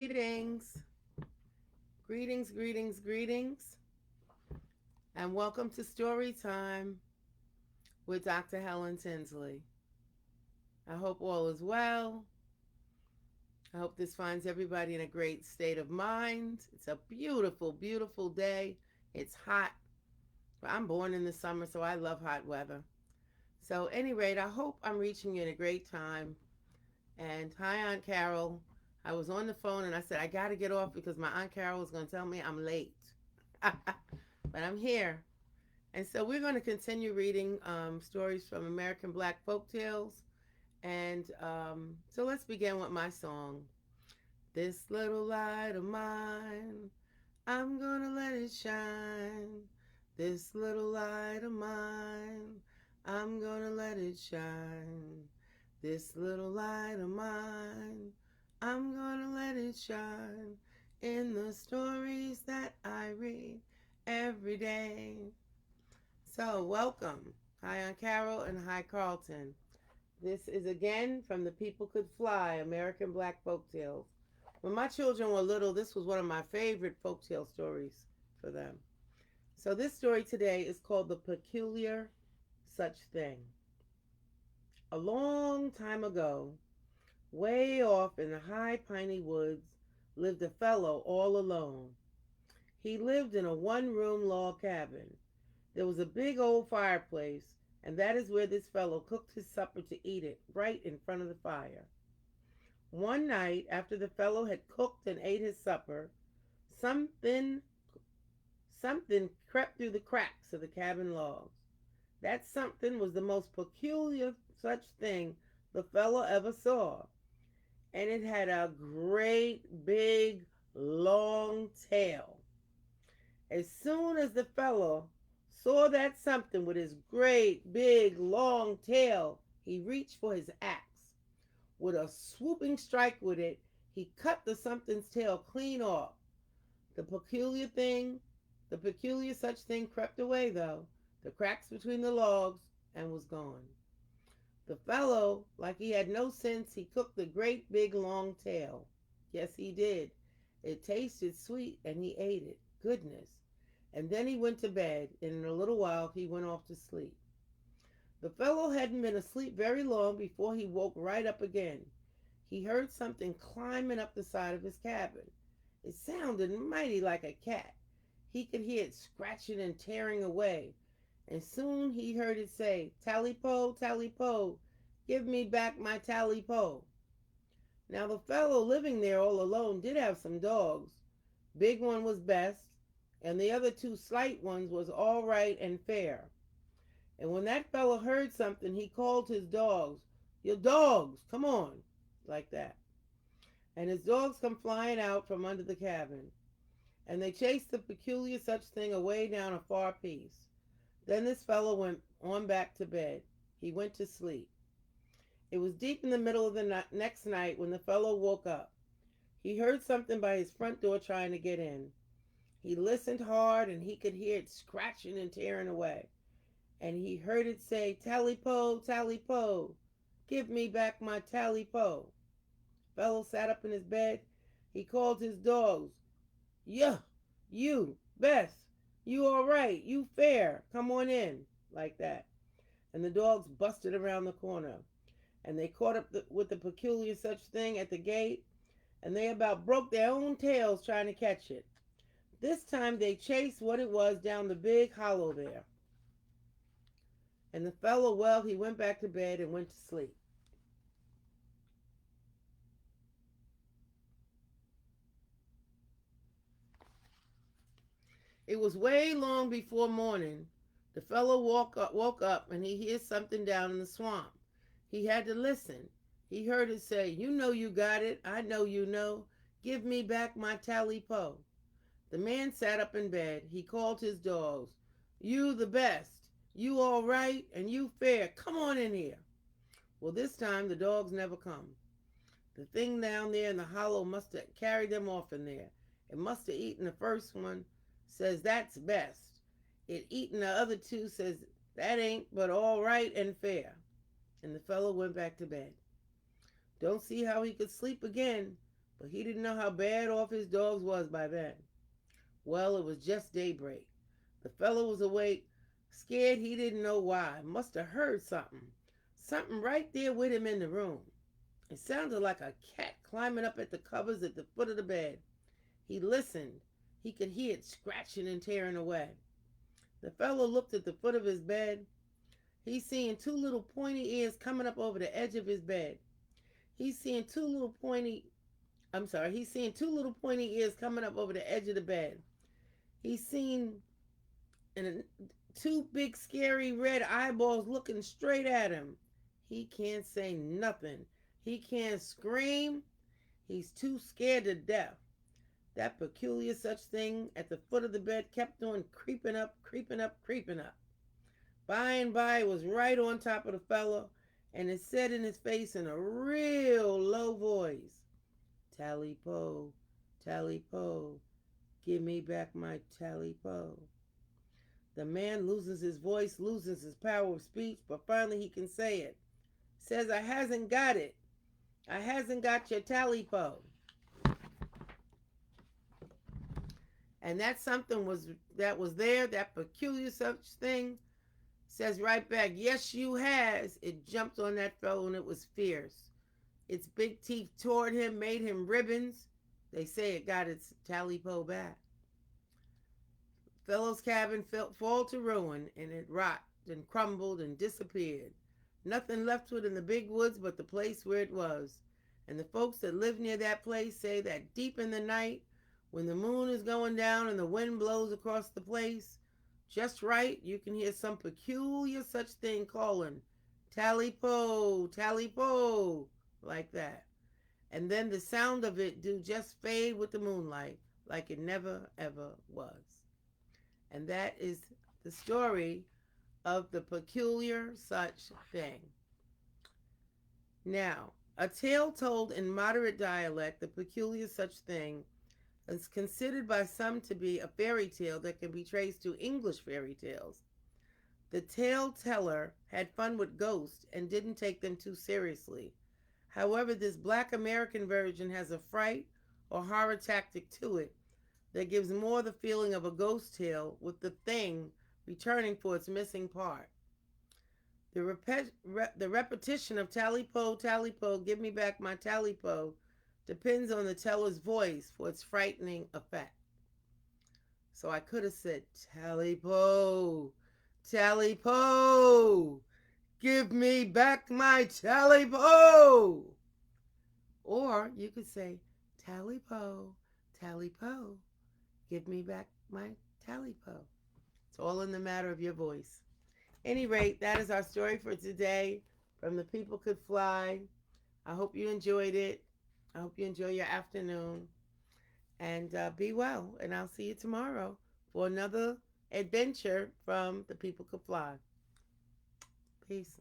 Greetings, greetings, and welcome to Storytime with Dr. Helen Tinsley. I hope all is well. I hope this finds everybody in a great state of mind. It's a beautiful day. It's hot. I'm born in the summer, so I love hot weather. So, at any rate, I hope I'm reaching you in a great time. And hi, Aunt Carol. I was on the phone and I said, I got to get off because my Aunt Carol is going to tell me I'm late. But I'm here. And so we're going to continue reading stories from American Black folk tales. And so let's begin with my song. This little light of mine, I'm going to let it shine. This little light of mine, I'm going to let it shine. This little light of mine, I'm going to let it shine in the stories that I read every day. So, welcome. Hi, I'm Carol, and hi, Carlton. This is again from The People Could Fly, American Black Folktales. When my children were little, this was one of my favorite folktale stories for them. So, this story today is called The Peculiar Such Thing. A long time ago, way off in the high piney woods, lived a fellow all alone. He lived in a one-room log cabin. There was a big old fireplace, and that is where this fellow cooked his supper to eat it, right in front of the fire. One night, after the fellow had cooked and ate his supper, something something crept through the cracks of the cabin logs. That something was the most peculiar such thing the fellow ever saw, and it had a great big long tail. As soon as the fellow saw that something with his great big long tail, he reached for his axe. With a swooping strike with it, he cut the something's tail clean off. The peculiar thing, the peculiar such thing crept away, though, the cracks between the logs, and was gone. The fellow, like he had no sense, he cooked the great big long tail. Yes, he did. It tasted sweet, and he ate it. Goodness. And then he went to bed, and in a little while he went off to sleep. The fellow hadn't been asleep very long before he woke right up again. He heard something climbing up the side of his cabin. It sounded mighty like a cat. He could hear it scratching and tearing away, and soon he heard it say, "Tally-po, tally-po, give me back my tally-po." Now the fellow living there all alone did have some dogs. Big one was best, and the other two slight ones was all right and fair. And when that fellow heard something, he called his dogs, "You dogs, come on," like that. And his dogs come flying out from under the cabin, and they chased the peculiar such thing away down a far piece. Then this fellow went on back to bed. He went to sleep. It was deep in the middle of the next night when the fellow woke up. He heard something by his front door trying to get in. He listened hard, and he could hear it scratching and tearing away. And he heard it say, "Tally-po, tally-po, give me back my tally-po." Fellow sat up in his bed. He called his dogs. "Yuh, you, Bess, you all right, you fair, come on in," like that. And the dogs busted around the corner, and they caught up with the peculiar such thing at the gate, and they about broke their own tails trying to catch it. This time they chased what it was down the big hollow there. And the fellow, well, he went back to bed and went to sleep. It was way long before morning. The fellow woke up and he hears something down in the swamp. He had to listen. He heard it say, "You know you got it. I know you know. Give me back my tally-po." The man sat up in bed. He called his dogs. "You the best. You all right, and you fair. Come on in here." Well, this time the dogs never come. The thing down there in the hollow must have carried them off in there. It must have eaten the first one, says that's best. It eaten the other two, says that ain't but all right and fair. And the fellow went back to bed. Don't see how he could sleep again, but he didn't know how bad off his dogs was by then. Well, it was just daybreak. The fellow was awake, scared he didn't know why. Must have heard something. Something right there with him in the room. It sounded like a cat climbing up at the covers at the foot of the bed. He listened. He could hear it scratching and tearing away. The fellow looked at the foot of his bed. He seen two little pointy ears coming up over the edge of his bed. He seen two little pointy He seen two little pointy ears coming up over the edge of the bed. He seen and two big scary red eyeballs looking straight at him. He can't say nothing. He can't scream. He's too scared to death. That peculiar such thing at the foot of the bed kept on creeping up, creeping up, creeping up. By and by it was right on top of the fellow, and it said in his face in a real low voice, "Tally-po, Tally-po, give me back my Tally-po." The man loses his voice, loses his power of speech, but finally he can say it. Says, "I hasn't got it. I hasn't got your Tally-po." And that something was there, that peculiar such thing, says right back, "Yes, you has." It jumped on that fellow and it was fierce. Its big teeth toward him, made him ribbons. They say it got its Tally-po back. Fellow's cabin fall to ruin, and it rot and crumbled and disappeared. Nothing left to it in the big woods but the place where it was. And the folks that live near that place say that deep in the night, when the moon is going down and the wind blows across the place, just right, you can hear some peculiar such thing calling, "Tally-po, Tally-po," like that. And then the sound of it do just fade with the moonlight, like it never ever was. And that is the story of the peculiar such thing. Now, a tale told in moderate dialect, the peculiar such thing, is considered by some to be a fairy tale that can be traced to English fairy tales. The tale teller had fun with ghosts and didn't take them too seriously. However, this Black American version has a fright or horror tactic to it that gives more the feeling of a ghost tale, with the thing returning for its missing part. The repetition of "Tally-po, Tally-po, give me back my Tally-po" depends on the teller's voice for its frightening effect. So I could have said, "Tally-po, Tally-po, give me back my Tally-po." Or you could say, "Tally-po, Tally-po, give me back my Tally-po." It's all in the matter of your voice. Any rate, that is our story for today from The People Could Fly. I hope you enjoyed it. I hope you enjoy your afternoon. And be well. And I'll see you tomorrow for another adventure from The People Could Fly. Peace.